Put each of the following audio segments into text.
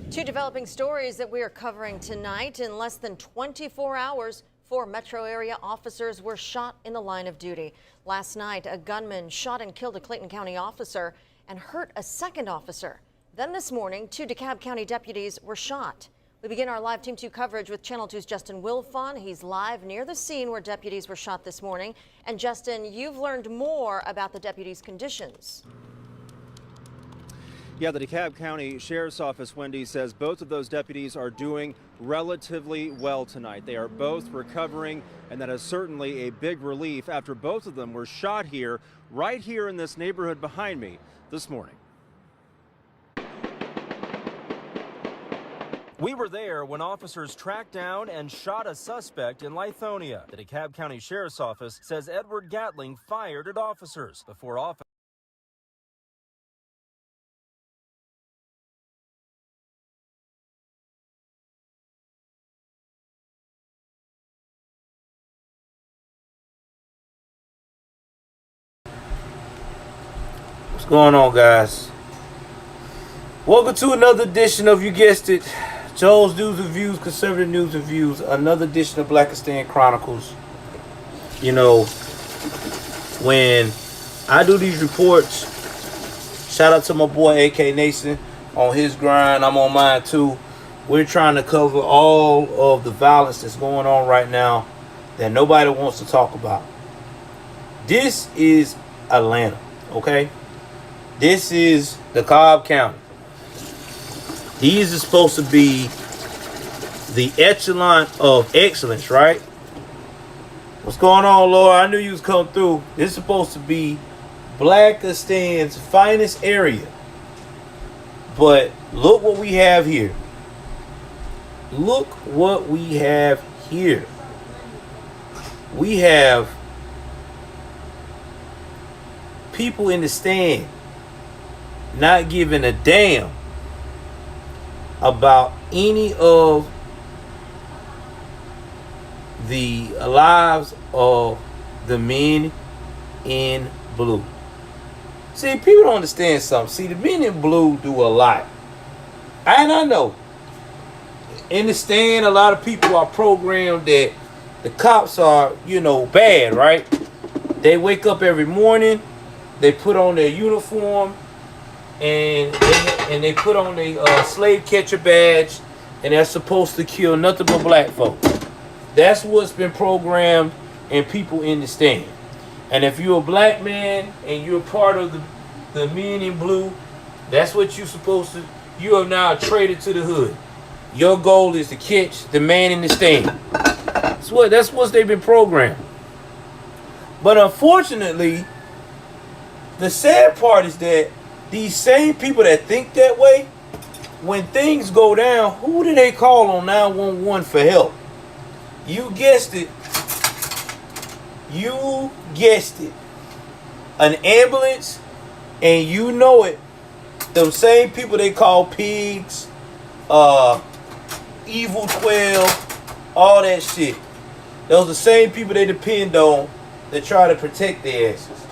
Two developing stories that we are covering tonight. In less than 24 hours, 4 metro area officers were shot in the line of duty. Last night, a gunman shot and killed a Clayton County officer and hurt a second officer. Then this morning, 2 Dekalb County deputies were shot. We begin our live Team 2 coverage with Channel 2's Justin Wilfon. He's live near the scene where deputies were shot this morning. And Justin, you've learned more about the deputies' conditions. Yeah, the Dekalb County Sheriff's Office, Wendy, says both of those deputies are doing relatively well tonight. They are both recovering, and that is certainly a big relief after both of them were shot here, right here in this neighborhood behind me this morning. We were there when officers tracked down and shot a suspect in Lithonia. The Dekalb County Sheriff's Office says Edward Gatling fired at officers before officers. What's going on, guys? Welcome to another edition of, you guessed it, Joel's News and Views, Conservative News and Views. Another edition of Blackistan Chronicles. You know, when I do these reports, shout out to my boy AK Nason on his grind. I'm on mine too. We're trying to cover all of the violence that's going on right now that nobody wants to talk about. This is Atlanta, okay? This is Dekalb County. These are supposed to be the echelon of excellence, right? What's going on, Lord? I knew you was coming through. This is supposed to be Blackistan's finest area. But look what we have here. Look what we have here. We have people in the stand not giving a damn about any of the lives of the men in blue. See, people don't understand something. See, the men in blue do a lot. And I know, in the stand, a lot of people are programmed that the cops are, you know, bad, right? They wake up every morning, they put on their uniform, and they put on a slave catcher badge, and they're supposed to kill nothing but black folks. That's what's been programmed in people in the stand. And if you're a black man and you're part of the men in blue, that's what you're supposed to. You are now a traitor to the hood. Your goal is to catch the man in the stand. That's what they've been programmed. But unfortunately, the sad part is that these same people that think that way, when things go down, who do they call on 911 for help? You guessed it. You guessed it. An ambulance, and you know it. Them same people they call pigs, evil 12, all that shit. Those are the same people they depend on that try to protect their asses.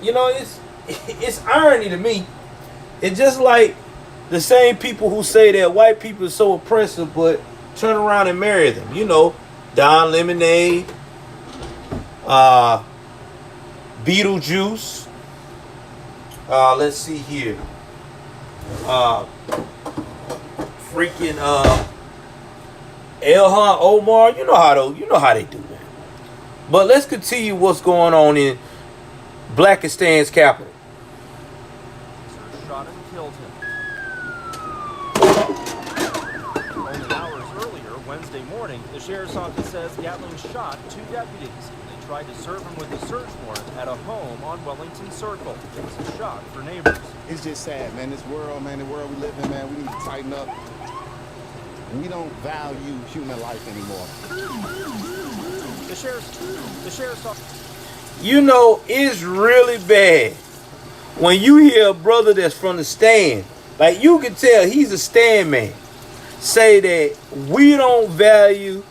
You know, it's irony to me. It's just like the same people who say that white people are so oppressive, but turn around and marry them. You know, Don Lemonade, Beetlejuice. Let's see here. Freaking Elhan Omar. You know how they do, man. But let's continue what's going on in Blackistan's capital. Shot and killed him. Only hours earlier, Wednesday morning, the sheriff's office says Gatling shot 2 deputies. They tried to serve him with a search warrant at a home on Wellington Circle. It was a shock for neighbors. It's just sad, man. This world, man, the world we live in, man, we need to tighten up. And we don't value human life anymore. The sheriff's office. You know, it's really bad when you hear a brother that's from the stand, like you can tell he's a stand man, say that we don't value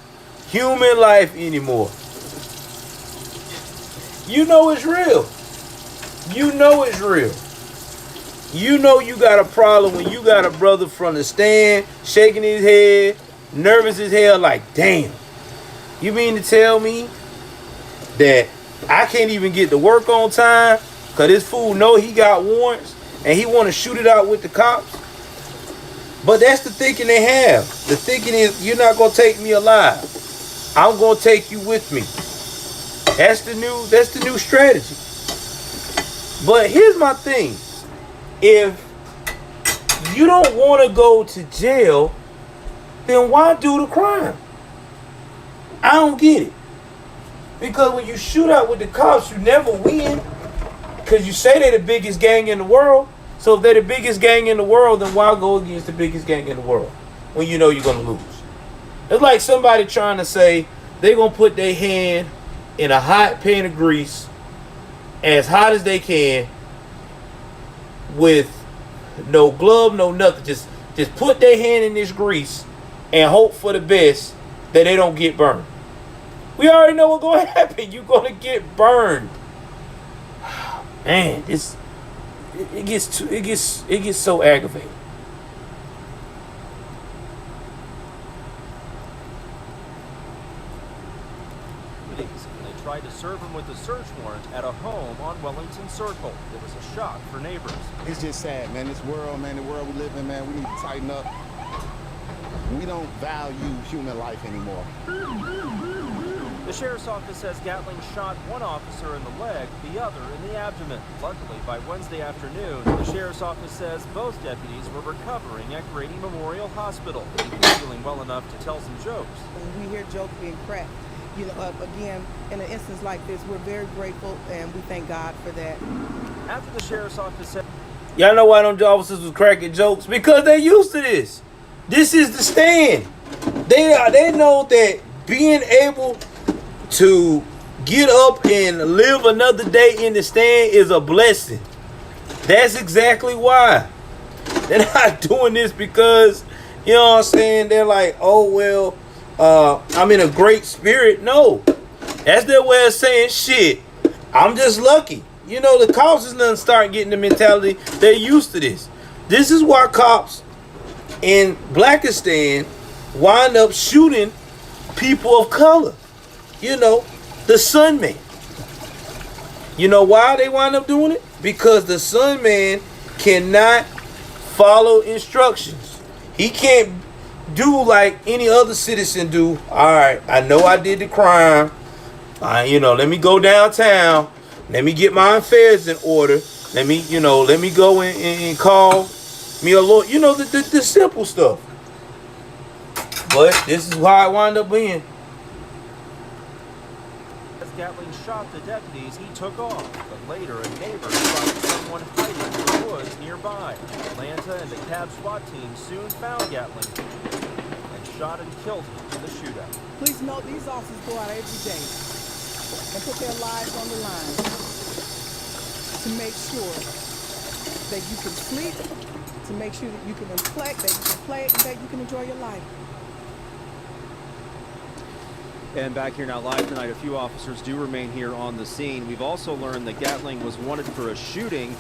human life anymore. You know it's real. You know it's real. You know you got a problem when you got a brother from the stand shaking his head, nervous as hell, like, damn. You mean to tell me that I can't even get to work on time because this fool know he got warrants and he want to shoot it out with the cops? But that's the thinking they have. The thinking is, you're not going to take me alive. I'm going to take you with me. That's the new strategy. But here's my thing. If you don't want to go to jail, then why do the crime? I don't get it. Because when you shoot out with the cops, you never win. Because you say they're the biggest gang in the world. So if they're the biggest gang in the world, then why go against the biggest gang in the world when you know you're going to lose? It's like somebody trying to say they're going to put their hand in a hot pan of grease, as hot as they can, with no glove, no nothing. Just put their hand in this grease and hope for the best that they don't get burned. We already know what's going to happen. You're going to get burned. Man, it gets so aggravating. They tried to serve him with a search warrant at a home on Wellington Circle. It was a shock for neighbors. It's just sad, man. This world, man, the world we live in, man, we need to tighten up. We don't value human life anymore. The sheriff's office says Gatling shot one officer in the leg, the other in the abdomen. Luckily, by Wednesday afternoon, the sheriff's office says both deputies were recovering at Grady Memorial Hospital, feeling well enough to tell some jokes. When we hear jokes being cracked, you know, again, in an instance like this, we're very grateful and we thank God for that. After the sheriff's office said... Y'all know why them officers was cracking jokes? Because they used to this. This is the stand. They know that being able to get up and live another day in the stand is a blessing. That's exactly why. They're not doing this because, you know what I'm saying, they're like, oh, well, I'm in a great spirit. No. That's their way of saying, shit, I'm just lucky. You know, the cops is nothing starting getting the mentality. They're used to this. This is why cops in Blackistan wind up shooting people of color. You know, the Sun Man. You know why they wind up doing it? Because the Sun Man cannot follow instructions. He can't do like any other citizen do. All right, I know I did the crime. Let me go downtown. Let me get my affairs in order. Let me go and call me a lawyer. You know, the simple stuff. But this is how it wound up being. As Gatling shot the deputies, he took off. But later, a neighbor spotted someone hiding in the woods nearby. Atlanta and the Dekalb SWAT team soon found Gatling and shot and killed him in the shootout. Please note, these officers go out every day and put their lives on the line to make sure that you can sleep, to make sure that you can reflect, that you can play, and that you can enjoy your life. And back here now live tonight, a few officers do remain here on the scene. We've also learned that Gatling was wanted for a shooting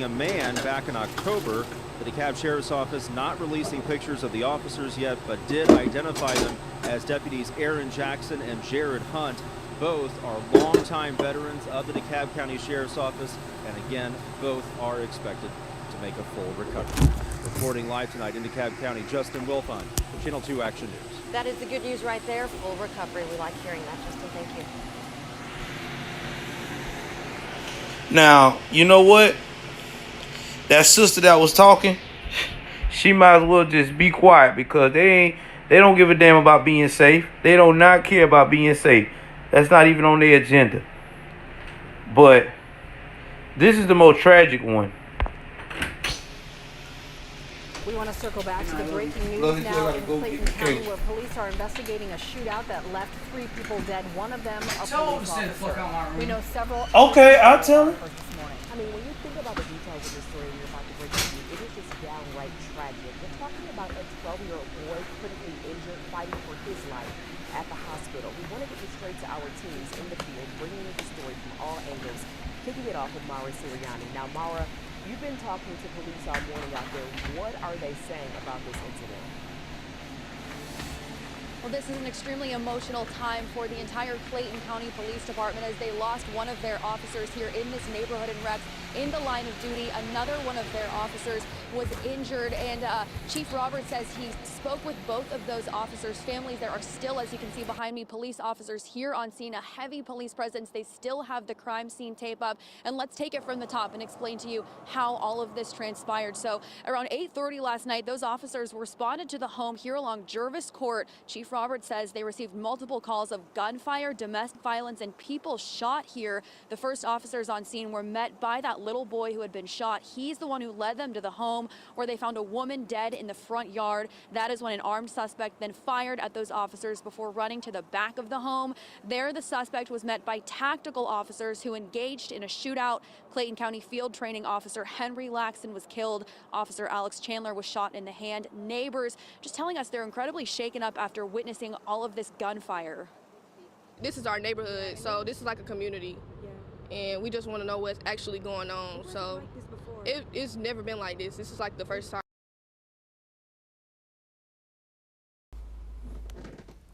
a man back in October. The Dekalb Sheriff's Office not releasing pictures of the officers yet, but did identify them as deputies Aaron Jackson and Jared Hunt. Both are longtime veterans of the Dekalb County Sheriff's Office, and again, both are expected to make a full recovery. Reporting live tonight in Dekalb County, Justin Wilfine, Channel 2 Action News. That is the good news right there. Full recovery. We like hearing that, Justin. Thank you. Now, you know what? That sister that was talking, she might as well just be quiet because they don't give a damn about being safe. They do not care about being safe. That's not even on their agenda. But this is the most tragic one. We want to circle back to the breaking news now in Clayton County, where police are investigating a shootout that left 3 people dead. One of them a police officer. We know several. Okay, I'll tell her. I mean, when you think about the details of the story you're about to break down, it is just downright tragic. We're talking about a 12-year-old boy critically injured, fighting for his life at the hospital. We want to get this straight to our teams in the field, bringing you the story from all angles, kicking it off with Mara Sirianni. Now, Mara, You've been talking to police all morning out there. What are they saying about this incident? Well, this is an extremely emotional time for the entire Clayton County Police Department as they lost one of their officers here in this neighborhood in Rex in the line of duty. Another one of their officers was injured, and Chief Roberts says he spoke with both of those officers' families. There are still, as you can see behind me, police officers here on scene, a heavy police presence. They still have the crime scene tape up, and let's take it from the top and explain to you how all of this transpired. So around 8:30 last night, those officers responded to the home here along Jervis Court. Chief Roberts says they received multiple calls of gunfire, domestic violence, and people shot here. The first officers on scene were met by that little boy who had been shot. He's the one who led them to the home where they found a woman dead in the front yard. That is when an armed suspect then fired at those officers before running to the back of the home. There, the suspect was met by tactical officers who engaged in a shootout. Clayton County Field Training Officer Henry Laxton was killed. Officer Alex Chandler was shot in the hand. Neighbors just telling us they're incredibly shaken up after witnessing all of this gunfire. This is our neighborhood, so this is like a community. And we just want to know what's actually going on. So it's never been like this. This is like the first time.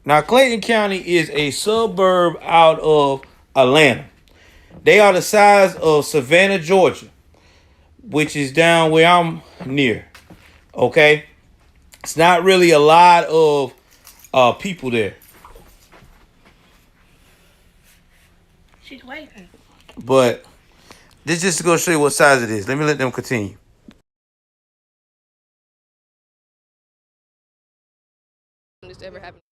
Now, Clayton County is a suburb out of Atlanta. They are the size of Savannah, Georgia, which is down where I'm near. Okay? It's not really a lot of people there. She's waving. But this just to go show you what size it is. Let me let them continue. This ever happened.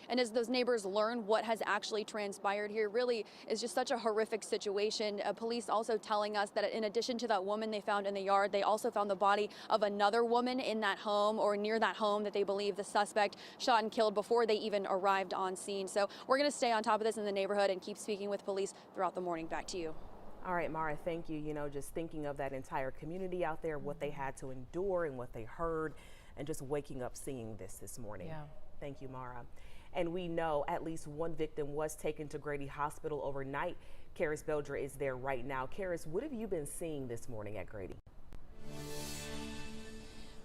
And as those neighbors learn what has actually transpired here, really is just such a horrific situation. Police also telling us that in addition to that woman they found in the yard, they also found the body of another woman in that home or near that home that they believe the suspect shot and killed before they even arrived on scene. So we're going to stay on top of this in the neighborhood and keep speaking with police throughout the morning. Back to you. All right, Mara, thank you. You know, just thinking of that entire community out there, what they had to endure and what they heard, and just waking up seeing this morning. Yeah. Thank you, Mara. And we know at least one victim was taken to Grady Hospital overnight. Karis Beldra is there right now. Karis, what have you been seeing this morning at Grady?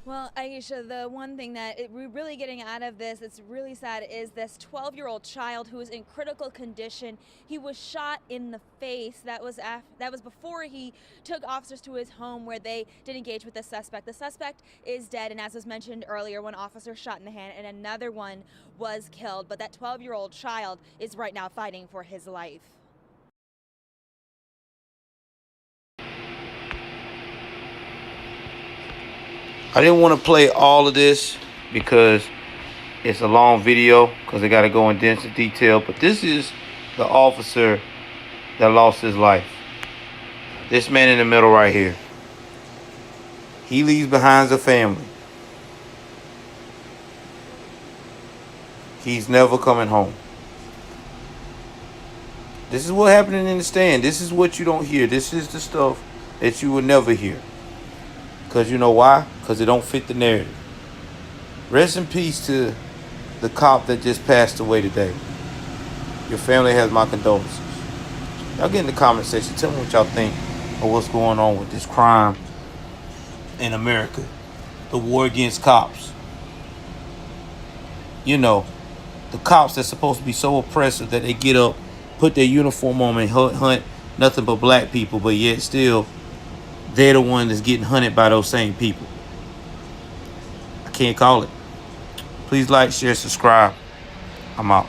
Well, Aisha, the one thing that we're really getting out of this, it's really sad, is this 12-year-old child who is in critical condition. He was shot in the face. That was before he took officers to his home where they did engage with the suspect. The suspect is dead, and as was mentioned earlier, one officer shot in the hand and another one was killed. But that 12-year-old child is right now fighting for his life. I didn't want to play all of this because it's a long video because they got to go in dense detail. But this is the officer that lost his life. This man in the middle right here. He leaves behind a family. He's never coming home. This is what happened in the stand. This is what you don't hear. This is the stuff that you will never hear. Because you know why? Because it don't fit the narrative. Rest in peace to the cop that just passed away today. Your family has my condolences. Y'all get in the comment section. Tell me what y'all think of what's going on with this crime in America. The war against cops. You know, the cops that's supposed to be so oppressive that they get up, put their uniform on and hunt nothing but black people, but yet still they're the one that's getting hunted by those same people. I can't call it. Please like, share, subscribe. I'm out.